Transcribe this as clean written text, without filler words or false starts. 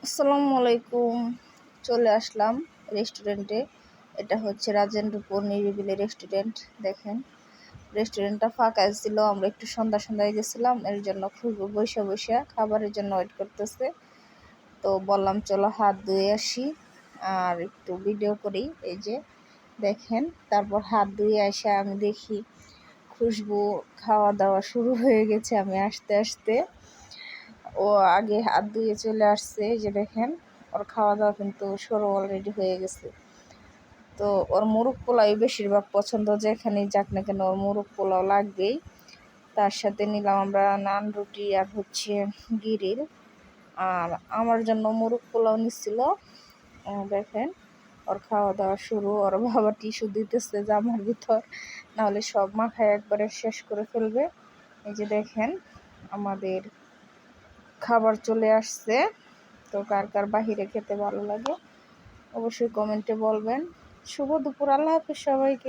আসসালামু আলাইকুম। চলে আসলাম রেস্টুরেন্টে। এটা হচ্ছে রাজেন্দ্রপুর নিরিবিলি রেস্টুরেন্ট। দেখেন, রেস্টুরেন্টটা ফাঁকা ছিল। আমরা একটু সন্ধ্যায় গেছিলাম, এর জন্য খুব বসে বসে খাবারের জন্য ওয়েট করতেছে। তো বললাম চলো হাত ধুয়ে আসি আর একটু ভিডিও করি। এই যে দেখেন, তারপর হাত ধুয়ে আসে আমি দেখি খুশবু খাওয়া দাওয়া শুরু হয়ে গেছে। আমি আসতে আসতে ও আগে হাত ধুয়ে চলে আসছে। এই যে দেখেন, ওর খাওয়া দাওয়া কিন্তু শুরু অলরেডি হয়ে গেছে। তো ওর মোরগ পোলাওই বেশিরভাগ পছন্দ, যেখানেই যাক না কেন ওর মোরগ পোলাও লাগবেই। তার সাথে নিলাম আমরা নান রুটি আর হচ্ছে গিরিল। আর আমার জন্য মোরগ পোলাও নিচ্ছিল। দেখেন, ওর খাওয়া দাওয়া শুরু। ওর বাবা টিস্যু দিতেছে জামার ভিতর, নাহলে সব মাখায় একবারে শেষ করে ফেলবে। এই যে দেখেন, আমাদের খাবার চলে আসছে। তো কার কার বাহিরে খেতে ভালো লাগে অবশ্যই কমেন্টে বলবেন। শুভ দুপুর, আল্লাহ হাফেজ সবাইকে।